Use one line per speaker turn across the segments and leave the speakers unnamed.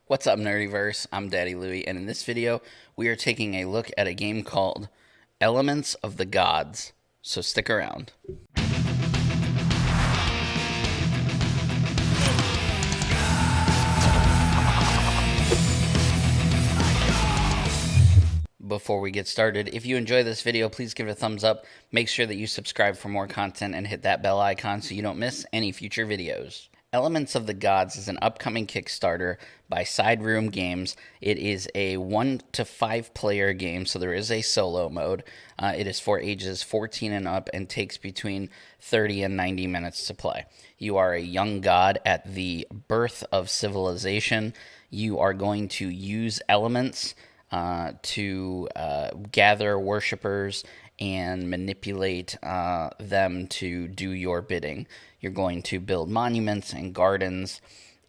What's up, Nerdyverse? I'm Daddy Louie, and in this video, we are taking a look at a game called Elements of the Gods. So stick around. Before we get started, if you enjoy this video, please give it a thumbs up. Make sure that you subscribe for more content and hit that bell icon so you don't miss any future videos. Elements of the Gods is an upcoming Kickstarter by Side Room Games. It is a 1 to 5 player game, so there is a solo mode. It is for ages 14 and up and takes between 30 and 90 minutes to play. You are a young god at the birth of civilization. You are going to use elements to gather worshippers and manipulate them to do your bidding. You're going to build monuments and gardens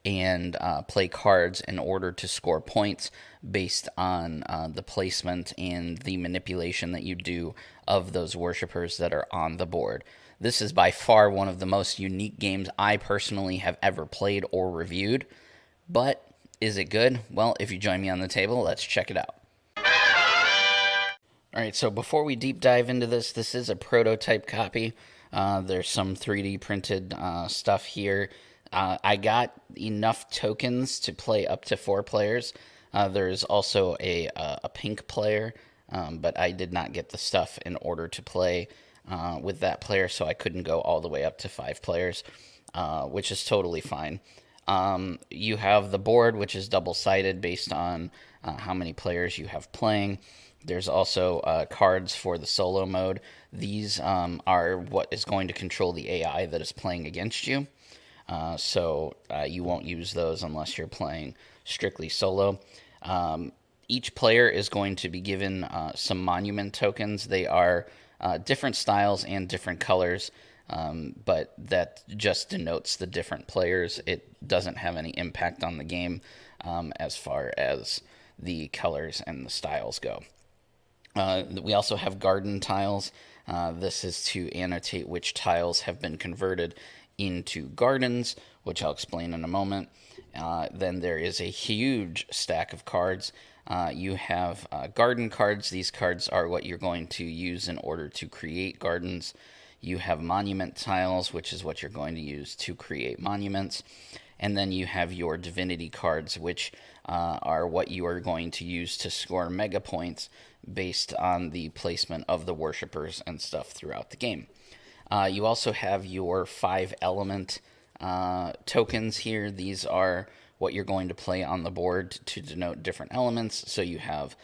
and play cards in order to score points based on the placement and the manipulation that you do of those worshippers that are on the board. This is by far one of the most unique games I personally have ever played or reviewed, but is it good? Well, if you join me on the table, let's check it out. All right, so before we deep dive into this, this is a prototype copy. There's some 3D printed stuff here. I got enough tokens to play up to 4 players. There's also a pink player, but I did not get the stuff in order to play with that player, so I couldn't go all the way up to 5 players, which is totally fine. You have the board, which is double-sided based on how many players you have playing. There's also cards for the solo mode. These are what is going to control the AI that is playing against you. So you won't use those unless you're playing strictly solo. Each player is going to be given some monument tokens. They are different styles and different colors, but that just denotes the different players. It doesn't have any impact on the game as far as the colors and the styles go. We also have garden tiles. This is to annotate which tiles have been converted into gardens, which I'll explain in a moment. Then there is a huge stack of cards. You have garden cards. These cards are what you're going to use in order to create gardens. You have monument tiles, which is what you're going to use to create monuments. And then you have your divinity cards, which are what you are going to use to score mega points based on the placement of the worshippers and stuff throughout the game. You also have your 5 element tokens here. These are what you're going to play on the board to denote different elements. So you have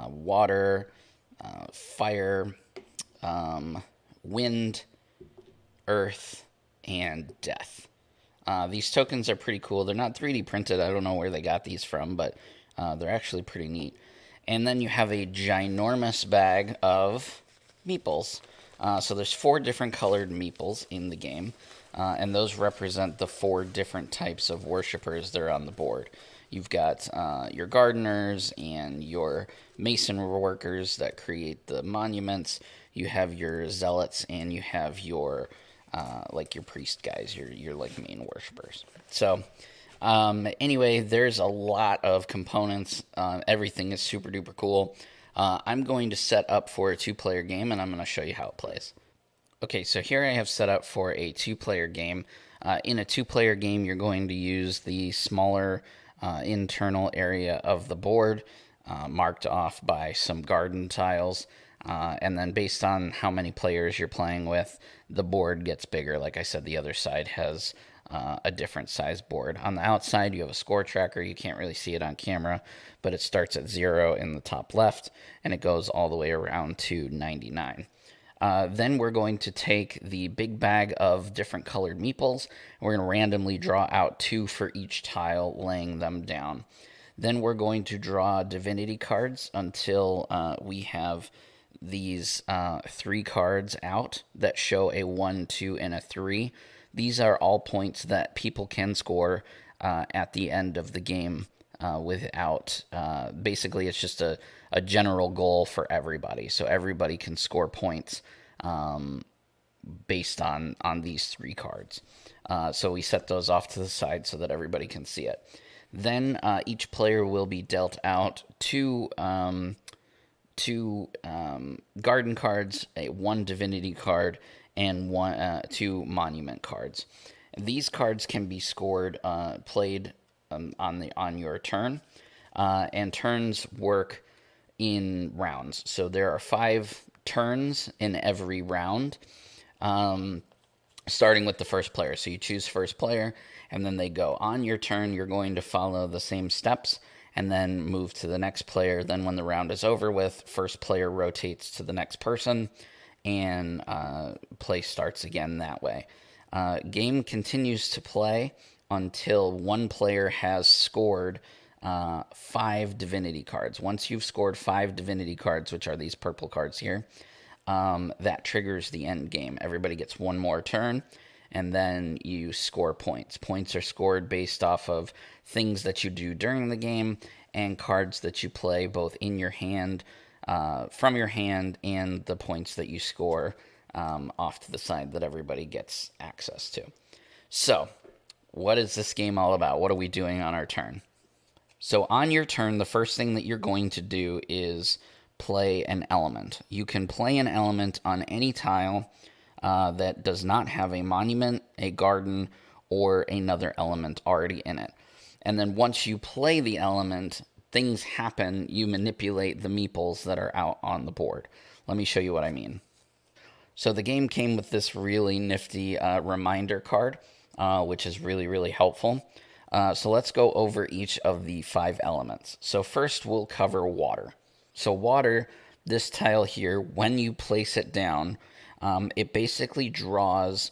water, fire, wind, earth, and death. These tokens are pretty cool. They're not 3D printed. I don't know where they got these from, but they're actually pretty neat. And then you have a ginormous bag of meeples. So there's 4 different colored meeples in the game, and those represent the 4 different types of worshippers that are on the board. You've got your gardeners and your mason workers that create the monuments. You have your zealots, and you have your like your priest guys, your like main worshippers. So anyway, there's a lot of components. Everything is super duper cool. I'm going to set up for a 2-player game, and I'm going to show you how it plays. Okay, so here I have set up for a 2-player game. In a 2-player game, you're going to use the smaller internal area of the board, marked off by some garden tiles. And then based on how many players you're playing with, the board gets bigger. Like I said, the other side has a different size board. On the outside, you have a score tracker. You can't really see it on camera, but it starts at 0 in the top left, and it goes all the way around to 99. Then we're going to take the big bag of different colored meeples. We're going to randomly draw out 2 for each tile, laying them down. Then we're going to draw divinity cards until we have these 3 cards out that show a 1, 2, and a 3. These are all points that people can score at the end of the game without... basically, it's just a general goal for everybody. So everybody can score points based on these 3 cards. So we set those off to the side so that everybody can see it. Then each player will be dealt out two garden cards, one divinity card, and two monument cards. These cards can be scored, played on your turn, and turns work in rounds. So there are 5 turns in every round, starting with the first player. So you choose first player, and then they go. On your turn, you're going to follow the same steps and then move to the next player. Then when the round is over with, first player rotates to the next person, and play starts again that way. Game continues to play until one player has scored 5 divinity cards. Once you've scored 5 divinity cards, which are these purple cards here, that triggers the end game. Everybody gets one more turn, and then you score points. Points are scored based off of things that you do during the game and cards that you play both in your hand, from your hand, and the points that you score off to the side that everybody gets access to. So, what is this game all about? What are we doing on our turn? So on your turn, the first thing that you're going to do is play an element. You can play an element on any tile that does not have a monument, a garden, or another element already in it. And then once you play the element, things happen. You manipulate the meeples that are out on the board. Let me show you what I mean. So the game came with this really nifty reminder card, which is really, really helpful. So let's go over each of the 5 elements. So first we'll cover water. So water, this tile here, when you place it down, it basically draws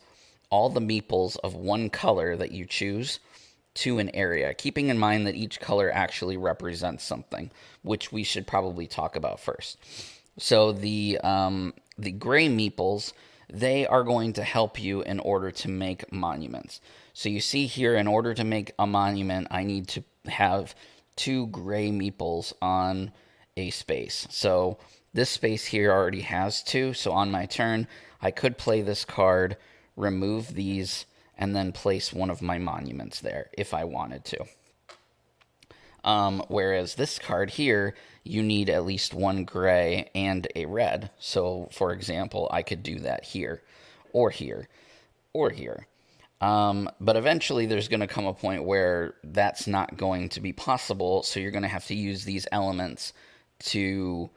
all the meeples of one color that you choose to an area, keeping in mind that each color actually represents something, which we should probably talk about first. So the gray meeples, they are going to help you in order to make monuments. So you see here, in order to make a monument, I need to have 2 gray meeples on a space. So this space here already has 2. So on my turn, I could play this card, remove these, and then place one of my monuments there if I wanted to. Whereas this card here, you need at least 1 gray and a red. So, for example, I could do that here, or here, or here. But eventually there's going to come a point where that's not going to be possible, so you're going to have to use these elements to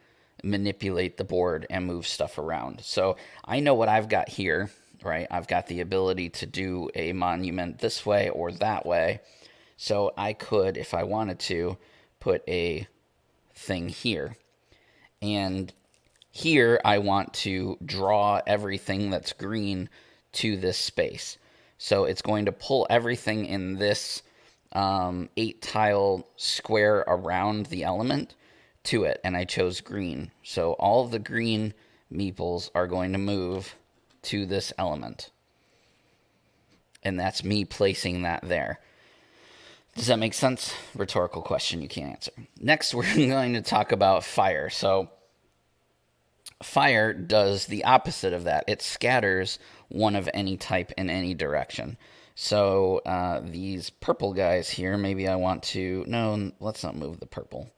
manipulate the board and move stuff around. So I know what I've got here, right? I've got the ability to do a monument this way or that way. So I could, if I wanted to, put a thing here. And here I want to draw everything that's green to this space. So it's going to pull everything in this 8-tile square around the element to it, and I chose green. So all of the green meeples are going to move to this element. And that's me placing that there. Does that make sense? Rhetorical question you can't answer. Next, we're going to talk about fire. So fire does the opposite of that. It scatters one of any type in any direction. So these purple guys here, maybe I want to... No, let's not move the purple.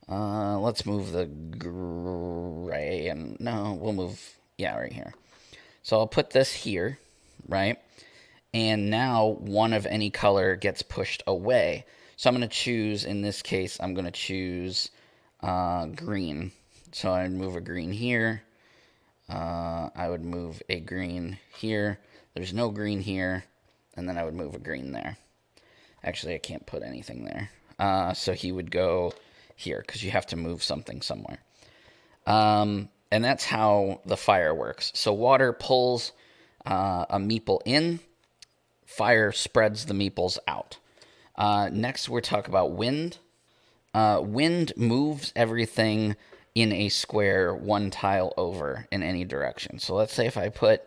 Let's move the gray, and no, we'll move, yeah, right here. So I'll put this here, right? And now one of any color gets pushed away. So I'm going to choose, in this case, I'm going to choose green. So I'd move a green here. I would move a green here. There's no green here. And then I would move a green there. Actually, I can't put anything there. So he would go here, because you have to move something somewhere. And that's how the fire works. So water pulls a meeple in. Fire spreads the meeples out. Next, we'll talk about wind. Wind moves everything in a square 1 tile over in any direction. So let's say if I put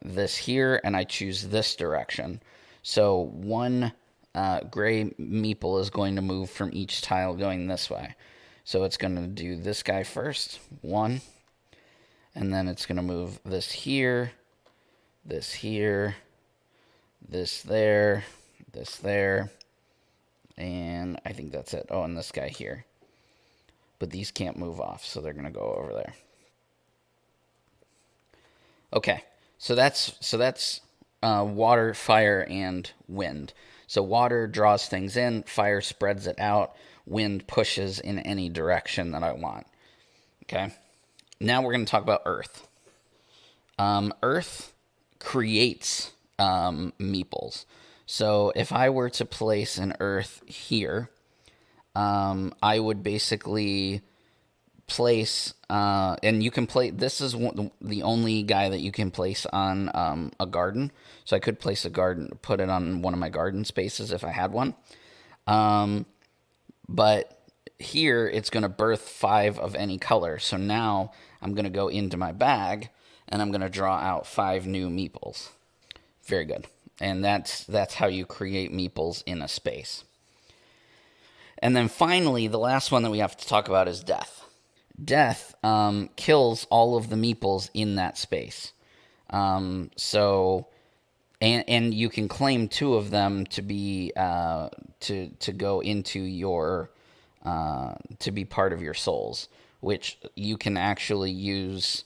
this here and I choose this direction. So 1 gray meeple is going to move from each tile going this way. So it's going to do this guy first, 1. And then it's going to move this here, this here, this there, And I think that's it. Oh, and this guy here. But these can't move off, so they're going to go over there. Okay, so that's water, fire, and wind. So water draws things in, fire spreads it out, wind pushes in any direction that I want. Okay, now we're going to talk about earth. Earth creates meeples. So if I were to place an earth here, I would basically place, and you can place, this is the only guy that you can place on a garden. So I could place a garden, put it on one of my garden spaces if I had one. But here it's going to birth 5 of any color. So now I'm going to go into my bag and I'm going to draw out 5 new meeples. Very good. And that's how you create meeples in a space. And then finally, the last one that we have to talk about is death. Death kills all of the meeples in that space. So, and you can claim 2 of them to be to go into your to be part of your souls, which you can actually use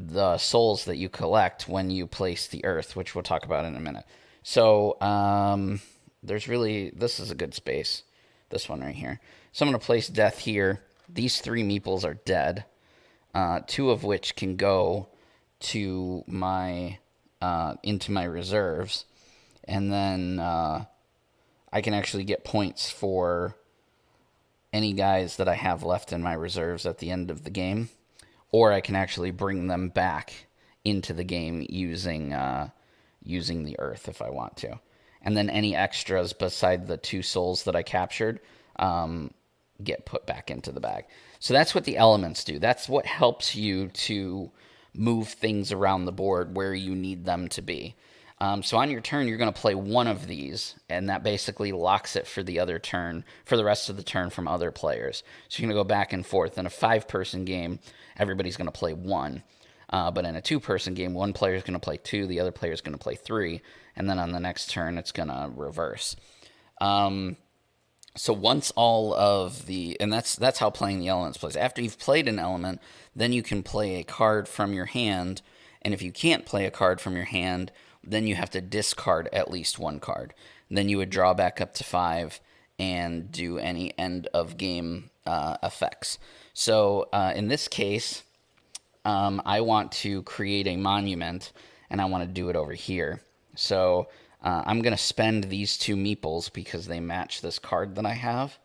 the souls that you collect when you place the earth, which we'll talk about in a minute. So this is a good space, this one right here. So I'm going to place death here. These 3 meeples are dead, 2 of which can go to my into my reserves, and then I can actually get points for any guys that I have left in my reserves at the end of the game, or I can actually bring them back into the game using the earth if I want to. And then any extras beside the 2 souls that I captured get put back into the bag. So that's what the elements do. That's what helps you to move things around the board where you need them to be. So on your turn, you're going to play one of these, and that basically locks it for the other turn, for the rest of the turn from other players. So you're going to go back and forth. In a 5-person game, everybody's going to play 1. But in a 2-person game, one player is going to play 2, the other player is going to play 3, and then on the next turn, it's going to reverse. So once all of the, and that's how playing the elements plays. After you've played an element, then you can play a card from your hand, and if you can't play a card from your hand, then you have to discard at least 1 card. And then you would draw back up to 5 and do any end of game effects. So in this case, I want to create a monument, and I want to do it over here. So I'm going to spend these 2 meeples because they match this card that I have.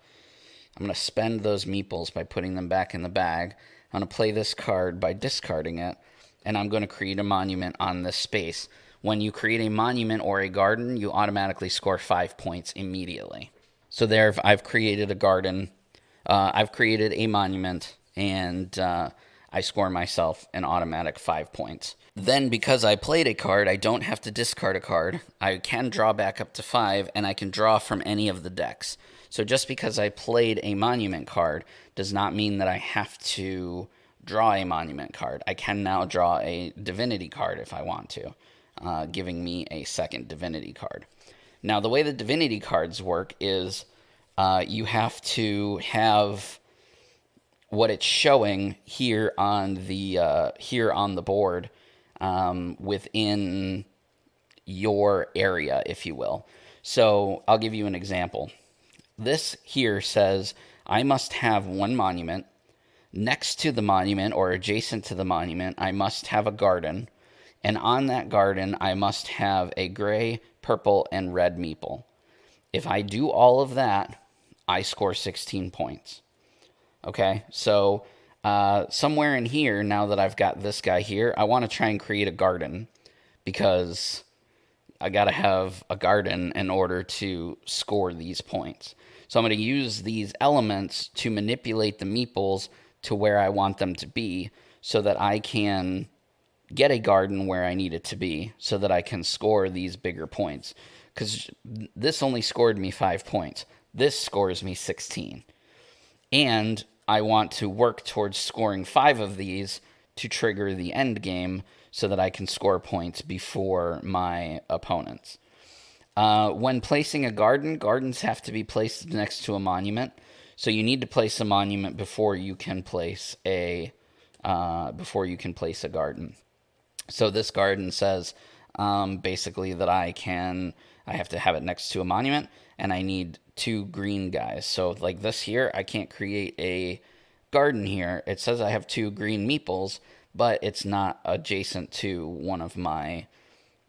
I'm going to spend those meeples by putting them back in the bag. I'm going to play this card by discarding it, and I'm going to create a monument on this space. When you create a monument or a garden, you automatically score 5 points immediately. So there, I've created a garden, I've created a monument, and I score myself an automatic 5 points. Then, because I played a card, I don't have to discard a card. I can draw back up to 5, and I can draw from any of the decks. So just because I played a monument card does not mean that I have to draw a monument card. I can now draw a divinity card if I want to, giving me a second divinity card. Now, the way the divinity cards work is you have to have what it's showing here on the board within your area, if you will. So I'll give you an example. This here says I must have 1 monument. Next to the monument or adjacent to the monument, I must have a garden. And on that garden, I must have a gray, purple, and red meeple. If I do all of that, I score 16 points. Okay, so somewhere in here, now that I've got this guy here, I want to try and create a garden because I got to have a garden in order to score these points. So I'm going to use these elements to manipulate the meeples to where I want them to be so that I can get a garden where I need it to be so that I can score these bigger points. Because this only scored me 5 points. This scores me 16. And I want to work towards scoring 5 of these to trigger the end game so that I can score points before my opponents. When placing a garden, gardens have to be placed next to a monument. So you need to place a monument before you can place a garden. So this garden says basically that I have to have it next to a monument, and I need two green guys. So like this here, I can't create a garden here. It says I have two green meeples, but it's not adjacent to one of my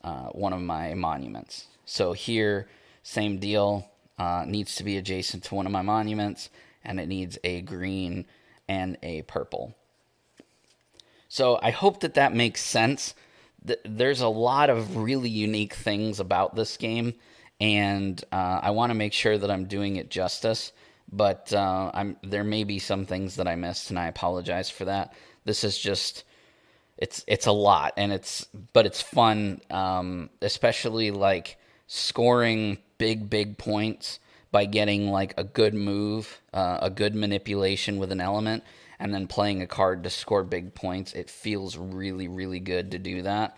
monuments. So here, same deal. Needs to be adjacent to one of my monuments, and it needs a green and a purple. So I hope that that makes sense. There's a lot of really unique things about this game, and I want to make sure that I'm doing it justice. But there may be some things that I missed, and I apologize for that. This is just it's a lot, and it's fun, especially like scoring big points by getting like a good move, a good manipulation with an element, and then playing a card to score big points. It feels really good to do that.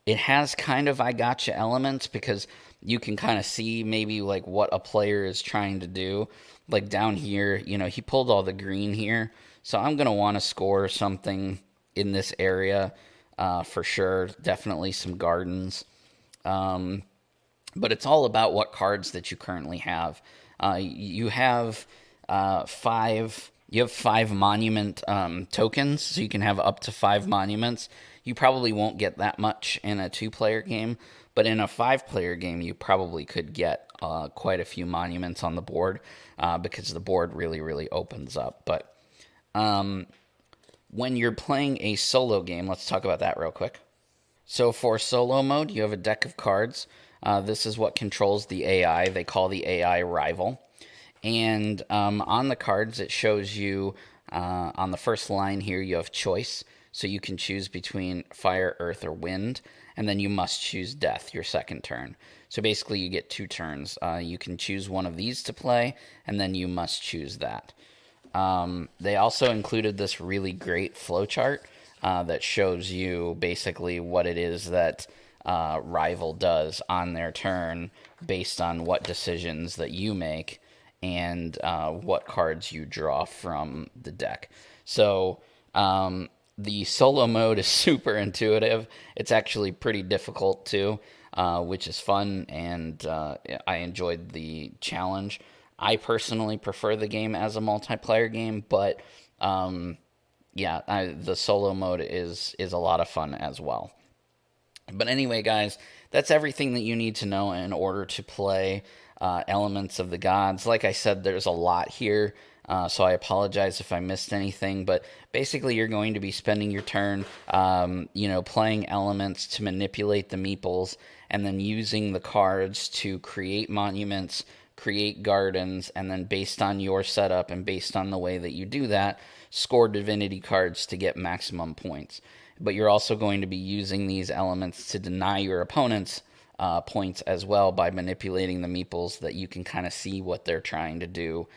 It has kind of I gotcha elements because you can kind of see maybe like what a player is trying to do. Like down here, he pulled all the green here, so I'm gonna want to score something in this area for sure. Definitely some gardens. But it's all about what cards that you currently have. You have five. You have five monument tokens, so you can have up to five monuments. You probably won't get that much in a two-player game, but in a five-player game, you probably could get quite a few monuments on the board because the board really opens up. But when you're playing a solo game, let's talk about that real quick. So for solo mode, you have a deck of cards. This is what controls the AI. They call the AI rival. And on the cards, it shows you on the first line here, you have choice. So you can choose between fire, earth, or wind. And then you must choose death your second turn. So basically, you get two turns. You can choose one of these to play, and then you must choose that. They also included this really great flowchart that shows you basically what it is that Rival does on their turn based on what decisions that you make and what cards you draw from the deck. So the solo mode is super intuitive. It's actually pretty difficult too, which is fun, and I enjoyed the challenge. I personally prefer the game as a multiplayer game, but the solo mode is a lot of fun as well. But anyway, guys, that's everything that you need to know in order to play Elements of the Gods. Like I said, there's a lot here, so I apologize if I missed anything. But basically, you're going to be spending your turn, playing elements to manipulate the meeples, and then using the cards to create monuments, create gardens, and then based on your setup and based on the way that you do that, score divinity cards to get maximum points. But you're also going to be using these elements to deny your opponents points as well by manipulating the meeples, that you can kind of see what they're trying to do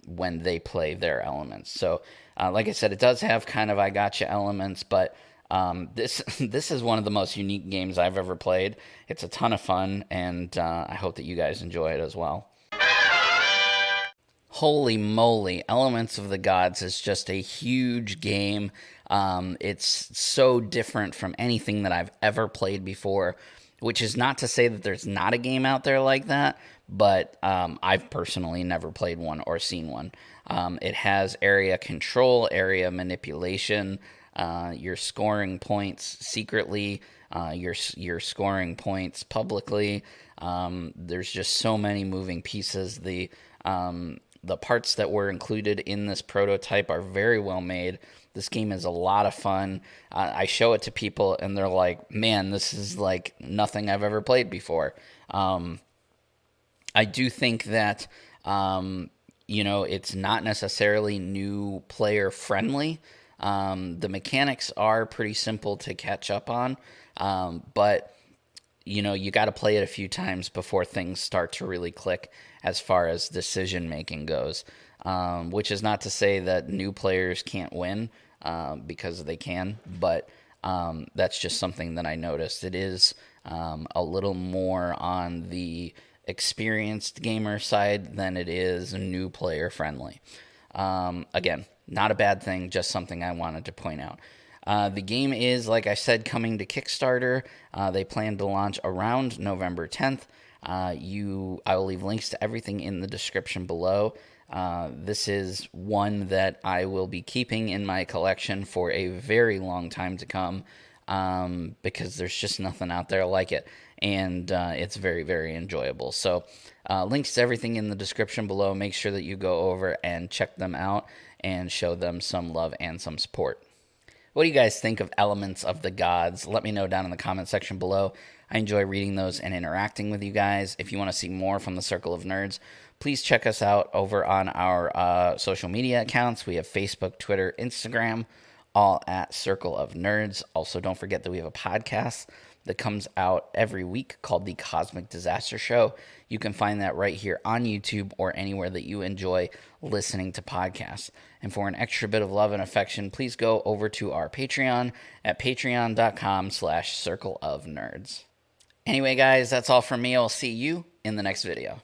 when they play their elements. So, like I said, it does have kind of I gotcha elements, but this is one of the most unique games I've ever played. It's a ton of fun, and I hope that you guys enjoy it as well. Holy moly, Elements of the Gods is just a huge game. It's so different from anything that I've ever played before, which is not to say that there's not a game out there like that, but I've personally never played one or seen one. It has area control, area manipulation. You're scoring points secretly. You're scoring points publicly. There's just so many moving pieces. The parts that were included in this prototype are very well made. This game is a lot of fun. I show it to people, and they're like, man, this is like nothing I've ever played before. I do think that, it's not necessarily new player friendly. The mechanics are pretty simple to catch up on, but you got to play it a few times before things start to really click as far as decision making goes. Which is not to say that new players can't win, because they can, but that's just something that I noticed. It is a little more on the experienced gamer side than it is new player friendly. Again, not a bad thing, just something I wanted to point out. The game is, like I said, coming to Kickstarter. They plan to launch around November 10th. I will leave links to everything in the description below. This is one that I will be keeping in my collection for a very long time to come, because there's just nothing out there like it, and it's very, very enjoyable. So links to everything in the description below. Make sure that you go over and check them out and show them some love and some support. What do you guys think of Elements of the Gods? Let me know down in the comment section below. I enjoy reading those and interacting with you guys. If you want to see more from the Circle of Nerds, please check us out over on our social media accounts. We have Facebook, Twitter, Instagram, all at Circle of Nerds. Also, don't forget that we have a podcast that comes out every week called The Cosmic Disaster Show. You can find that right here on YouTube or anywhere that you enjoy listening to podcasts. And for an extra bit of love and affection, please go over to our Patreon at patreon.com/circleofnerds. Anyway, guys, that's all from me. I'll see you in the next video.